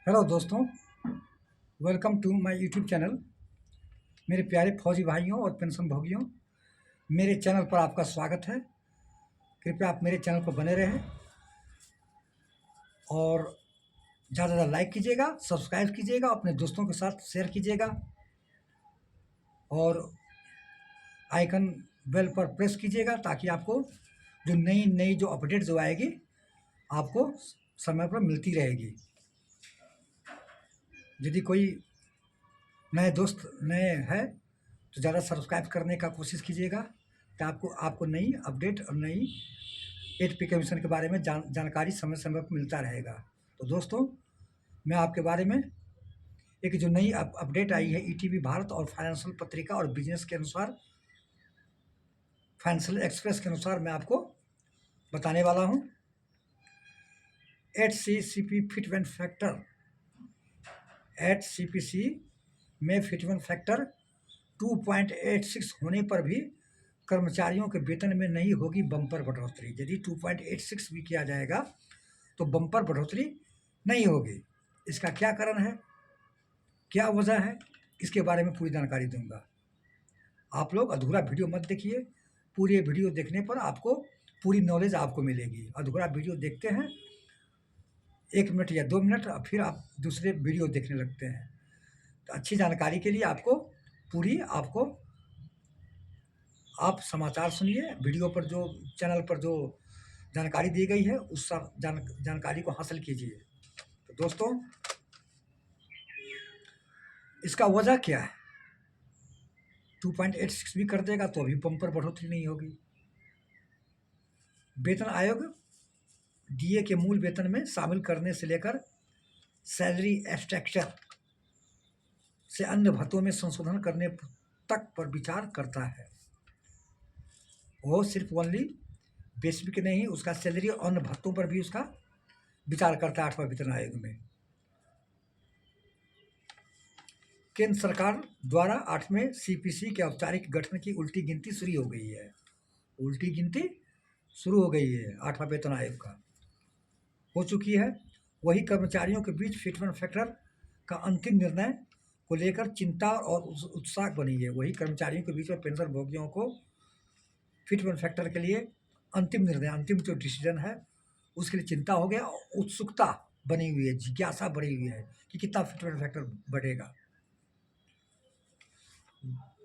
Hello दोस्तों, welcome to my YouTube channel. मेरे प्यारे फौजी भाइयों और पेंशन भोगियों, मेरे चैनल पर आपका स्वागत है। कृपया आप मेरे चैनल पर बने रहें और ज़्यादा से ज़्यादा लाइक कीजिएगा, सब्सक्राइब कीजिएगा, अपने दोस्तों के साथ शेयर कीजिएगा और आइकन बेल पर प्रेस कीजिएगा ताकि आपको जो नई नई जो अपडेट जो आएगी आपको समय पर मिलती रहेगी। यदि कोई नए दोस्त नए हैं तो ज़्यादा सब्सक्राइब करने का कोशिश कीजिएगा कि आपको आपको नई अपडेट और नई एचपी कमीशन के बारे में जानकारी समय समय पर मिलता रहेगा। तो दोस्तों, मैं आपके बारे में एक जो नई अपडेट आई है ईटीवी भारत और फाइनेंशियल पत्रिका और बिजनेस के अनुसार, फाइनेंशियल एक्सप्रेस के अनुसार मैं आपको बताने वाला हूँ। HCCP फिटमेंट फैक्टर, HCPC में फिटमेंट फैक्टर 2.86 होने पर भी कर्मचारियों के वेतन में नहीं होगी बम्पर बढ़ोतरी। यदि 2.86 भी किया जाएगा तो बम्पर बढ़ोतरी नहीं होगी। इसका क्या कारण है, क्या वजह है, इसके बारे में पूरी जानकारी दूंगा। आप लोग अधूरा वीडियो मत देखिए, पूरे वीडियो देखने पर आपको पूरी नॉलेज आपको मिलेगी। अधूरा वीडियो देखते हैं 1 मिनट या 2 मिनट, फिर आप दूसरे वीडियो देखने लगते हैं। तो अच्छी जानकारी के लिए आपको आप समाचार सुनिए। वीडियो पर जो चैनल पर जो जानकारी दी गई है उस जानकारी को हासिल कीजिए। तो दोस्तों, इसका वजह क्या है? 2.86 भी कर देगा तो अभी बम्पर बढ़ोतरी नहीं होगी। वेतन आयोग डीए के मूल वेतन में शामिल करने से लेकर सैलरी स्ट्रक्चर से अन्य भत्तों में संशोधन करने तक पर विचार करता है। वो सिर्फ ओनली बेसिक नहीं, उसका सैलरी और अन्य भत्तों पर भी उसका विचार करता है 8वां वेतन आयोग में। केंद्र सरकार द्वारा 8वें सीपीसी के औपचारिक गठन की उल्टी गिनती शुरू हो गई है। उल्टी गिनती शुरू हो गई है 8वां वेतन आयोग का हो चुकी है। वही कर्मचारियों के बीच फिटमेंट फैक्टर का अंतिम निर्णय को लेकर चिंता और उत्साह बनी है। वही कर्मचारियों के बीच में पेंशन भोगियों को फिटमेंट फैक्टर के लिए अंतिम निर्णय, अंतिम जो डिसीजन है उसके लिए चिंता हो गया, उत्सुकता बनी हुई है, जिज्ञासा बढ़ी हुई है कि कितना फिटमेंट फैक्टर बढ़ेगा।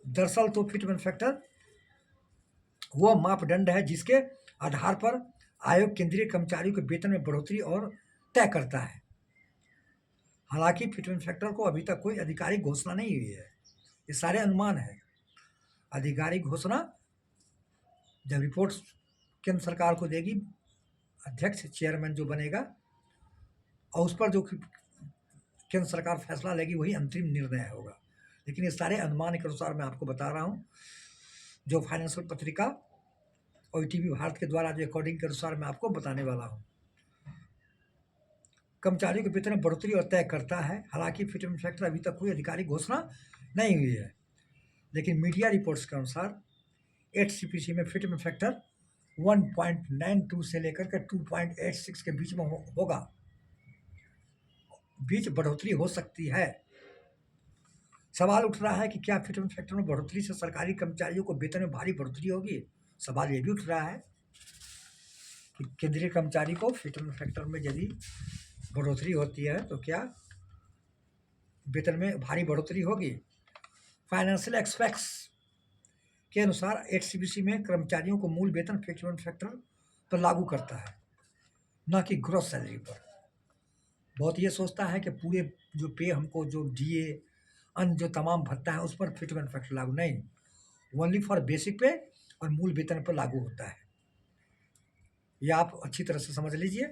दरअसल तो फिटमेंट फैक्टर वो मापदंड है जिसके आधार पर आयोग केंद्रीय कर्मचारियों के वेतन में बढ़ोतरी और तय करता है। हालांकि फिटमेंट फैक्टर को अभी तक कोई आधिकारिक घोषणा नहीं हुई है, ये सारे अनुमान है। आधिकारिक घोषणा जब रिपोर्ट केंद्र सरकार को देगी, अध्यक्ष चेयरमैन जो बनेगा और उस पर जो केंद्र सरकार फैसला लेगी वही अंतिम निर्णय होगा। लेकिन ये सारे अनुमान के अनुसार मैं आपको बता रहा हूँ, जो फाइनेंशियल पत्रिका और ईटीवी भारत के द्वारा जो अकॉर्डिंग के अनुसार मैं आपको बताने वाला हूँ। कर्मचारियों के वेतन में बढ़ोतरी और तय करता है। हालांकि फिटमेंट फैक्टर अभी तक कोई आधिकारिक घोषणा नहीं हुई है, लेकिन मीडिया रिपोर्ट्स के अनुसार HCPC में फिटमेंट फैक्टर 1.92 से लेकर के 2.86 के बीच में होगा। बीच बढ़ोतरी हो सकती है। सवाल उठ रहा है कि क्या फिटमेंट फैक्टर में बढ़ोतरी से सरकारी कर्मचारियों को वेतन में भारी बढ़ोतरी होगी। सवाल ये भी उठ रहा है कि केंद्रीय कर्मचारी को फिटमेंट फैक्टर में यदि बढ़ोतरी होती है तो क्या वेतन में भारी बढ़ोतरी होगी। फाइनेंशियल एक्सपेक्ट्स के अनुसार HCPC में कर्मचारियों को मूल वेतन फिटमेंट फैक्टर पर लागू करता है, न कि ग्रॉस सैलरी पर। बहुत ये सोचता है कि पूरे जो पे हमको जो डीए अन्य जो तमाम भत्ता है उस पर फिटमेंट फैक्टर लागू नहीं, ओनली फॉर बेसिक पे और मूल वेतन पर लागू होता है। ये आप अच्छी तरह से समझ लीजिए,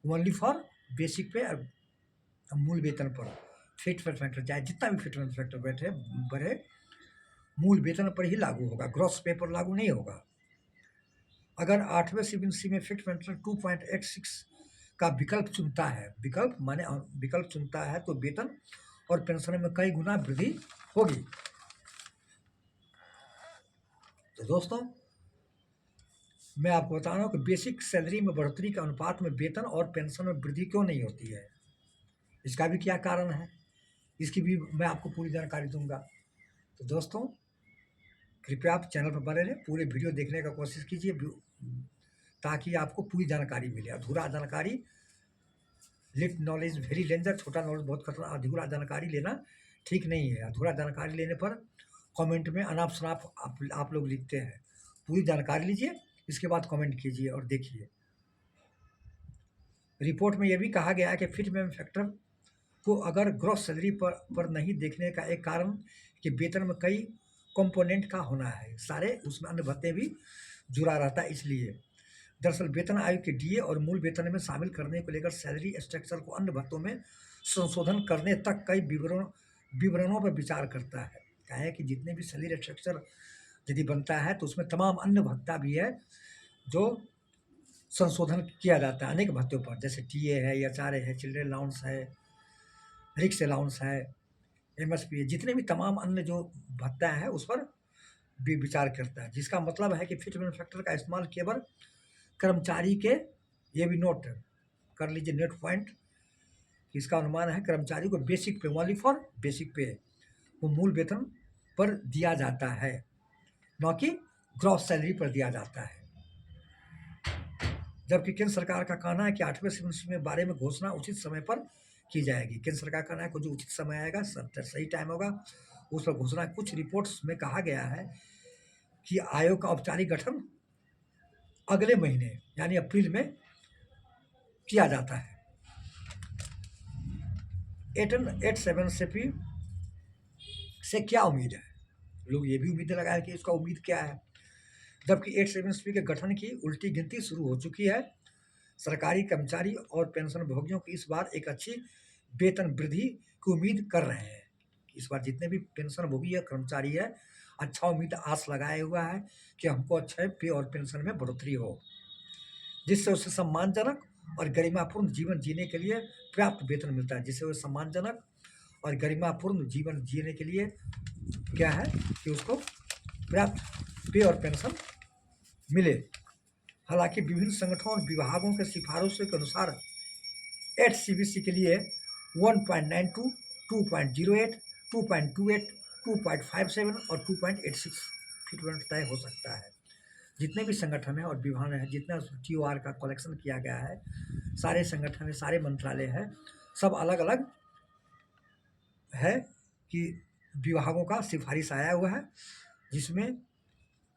ओनली फॉर बेसिक पे और मूल वेतन पर फिटमेंट फैक्टर चाहे जितना भी फिटमेंट फैक्टर बढ़े मूल वेतन पर ही लागू होगा, ग्रॉस पे पर लागू नहीं होगा। अगर 8वें सीपीसी में फिटमेंट फैक्टर 2.86 का विकल्प चुनता है, विकल्प माने विकल्प चुनता है तो वेतन और पेंशन में कई गुना वृद्धि होगी। तो दोस्तों, मैं आपको बता रहा हूँ कि बेसिक सैलरी में बढ़ोतरी के अनुपात में वेतन और पेंशन में वृद्धि क्यों नहीं होती है। इसका भी क्या कारण है, इसकी भी मैं आपको पूरी जानकारी दूंगा। तो दोस्तों, कृपया आप चैनल पर बने रहें, पूरे वीडियो देखने का कोशिश कीजिए ताकि आपको पूरी जानकारी मिले। अधूरा जानकारी, लिट नॉलेज वेरी डेंजर, छोटा नॉलेज बहुत खतरा। अधूरा जानकारी लेना ठीक नहीं है। अधूरा जानकारी लेने पर कमेंट में अनाप शनाप आप लोग लिखते हैं। पूरी जानकारी लीजिए, इसके बाद कमेंट कीजिए और देखिए। रिपोर्ट में यह भी कहा गया है कि फिटमेन फैक्टर को अगर ग्रॉस सैलरी पर नहीं देखने का एक कारण कि वेतन में कई कंपोनेंट का होना है, सारे उसमें अन्य भत्ते भी जुड़ा रहता है। इसलिए दरअसल वेतन आयोग के डीए और मूल वेतन में शामिल करने को लेकर सैलरी स्ट्रक्चर को अन्य भत्तों में संशोधन करने तक कई विवरणों पर विचार करता है। क्या है कि जितने भी सैलरी स्ट्रक्चर यदि बनता है तो उसमें तमाम अन्य भत्ता भी है जो संशोधन किया जाता है अनेक भत्तों पर, जैसे टीए है, एचआरए है, चिल्ड्रन अलाउंस है, रिक्स अलाउंस है, एमएसपी है, जितने भी तमाम अन्य जो भत्ता है उस पर भी विचार करता है। जिसका मतलब है कि फिटमेन फैक्टर का इस्तेमाल केवल कर्मचारी के, ये भी नोट कर लीजिए, नेट पॉइंट, इसका अनुमान है कर्मचारी को बेसिक पे, ओनली फॉर बेसिक पे, वो मूल वेतन पर दिया जाता है, न कि ग्रॉस सैलरी पर दिया जाता है। जबकि केंद्र सरकार का कहना है कि 8वें सेमेस्टर में बारे में घोषणा उचित समय पर की जाएगी। केंद्र सरकार का कहना है कि जो उचित समय आएगा, सही टाइम होगा, उस पर घोषणा। कुछ रिपोर्ट्स में कहा गया है कि आयोग का औपचारिक गठन अगले महीने यानी अप्रैल में किया जाता है। 8/7 से क्या उम्मीद है? लोग ये भी उम्मीद लगाए कि इसका उम्मीद क्या है। जबकि 8/7 के गठन की उल्टी गिनती शुरू हो चुकी है, सरकारी कर्मचारी और पेंशन भोगियों की इस बार एक अच्छी वेतन वृद्धि की उम्मीद कर रहे हैं। इस बार जितने भी पेंशन भोगी है, कर्मचारी है, अच्छा उम्मीद आस लगाए हुआ है कि हमको अच्छा पे और पेंशन में बढ़ोतरी हो, जिससे उसे सम्मानजनक और गरिमापूर्ण जीवन जीने के लिए पर्याप्त वेतन मिलता है। जिससे उसे सम्मानजनक और गरिमापूर्ण जीवन जीने के लिए क्या है कि उसको पर्याप्त पे और पेंशन मिले। हालांकि विभिन्न संगठनों और विभागों के सिफारिशों के अनुसार 8 के लिए 1.92, 2.08, 2.28, 2.57 और 2.86 फिटमेंट तय हो सकता है। जितने भी संगठन हैं और विभाग हैं, जितना TOR का कलेक्शन किया गया है, सारे संगठन है, सारे मंत्रालय है, सब अलग अलग है कि विभागों का सिफारिश आया हुआ है, जिसमें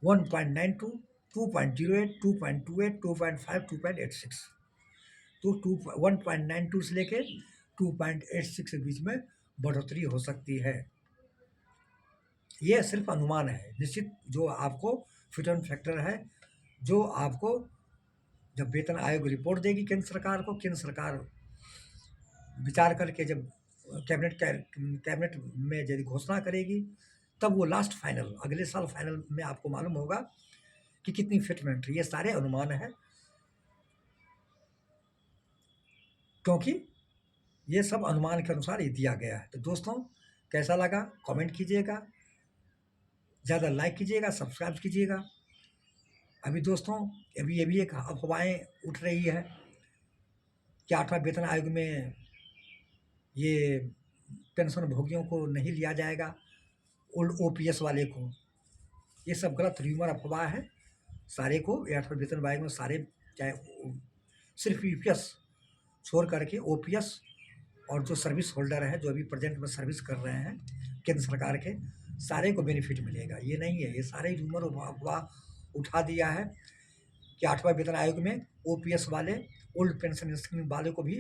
1.92, 2.08, 2.28, 2.5, 2.86, तो 1.92 से लेके 2.86 के बीच में बढ़ोतरी हो सकती है। ये सिर्फ अनुमान है, निश्चित जो आपको फिटमेंट फैक्टर है, जो आपको जब वेतन आयोग रिपोर्ट देगी केंद्र सरकार को, केंद्र सरकार विचार करके जब कैबिनेट में यदि घोषणा करेगी, तब वो लास्ट फाइनल अगले साल फाइनल में आपको मालूम होगा कि कितनी फिटमेंट। ये सारे अनुमान है, क्योंकि ये सब अनुमान के अनुसार ये दिया गया है। तो दोस्तों, कैसा लगा कमेंट कीजिएगा, ज़्यादा लाइक कीजिएगा, सब्सक्राइब कीजिएगा। अभी दोस्तों, अभी ये भी एक अफवाहें उठ रही है कि 8वां वेतन आयोग में ये पेंशन भोगियों को नहीं लिया जाएगा, ओल्ड OPS वाले को। ये सब गलत र्यूमर अफवाह है। सारे को 8वें वेतन आयोग में सारे, चाहे सिर्फ UPS छोड़ करके OPS और जो सर्विस होल्डर है, जो अभी प्रेजेंट में सर्विस कर रहे हैं केंद्र सरकार के, सारे को बेनिफिट मिलेगा। ये नहीं है, ये सारे र्यूमर अफवाह उठा दिया है कि 8वां वेतन आयोग में OPS वाले, ओल्ड पेंशन स्कीम वाले को भी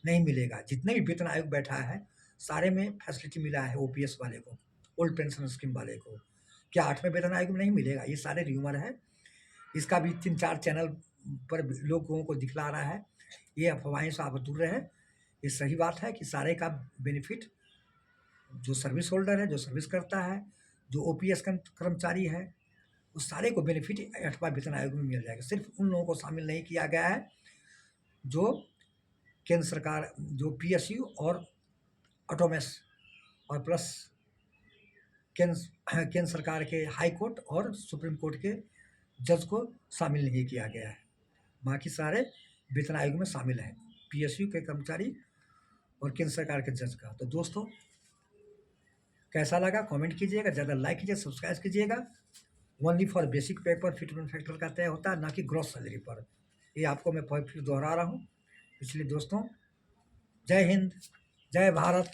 नहीं मिलेगा। जितने भी वेतन आयोग बैठा है, सारे में फैसिलिटी मिला है OPS वाले को, ओल्ड पेंशन स्कीम वाले को। क्या 8वें वेतन आयोग में नहीं मिलेगा? ये सारे र्यूमर है। इसका भी 3-4 चैनल पर लोगों को दिखला रहा है। ये अफवाहें से आप दूर रहें। ये सही बात है कि सारे का बेनिफिट जो सर्विस होल्डर है, जो सर्विस करता है, जो OPS कर्मचारी है, उस सारे को बेनिफिट 8वां वेतन आयोग में मिल जाएगा। सिर्फ उन लोगों को शामिल नहीं किया गया है जो केंद्र सरकार, जो PSU और ऑटोमेस और प्लस केंद्र सरकार के हाई कोर्ट और सुप्रीम कोर्ट के जज को शामिल नहीं किया गया है। बाकी सारे वेतन आयोग में शामिल हैं। PSU के कर्मचारी और केंद्र सरकार के जज का। तो दोस्तों कैसा लगा कमेंट कीजिएगा, ज़्यादा लाइक कीजिए, सब्सक्राइब कीजिएगा। Only for basic paper fitment factor का तय होता है, ना कि ग्रॉस सैलरी पर। ये आपको मैं फिर दोहरा रहा हूँ। इसलिए दोस्तों जय हिंद, जय भारत।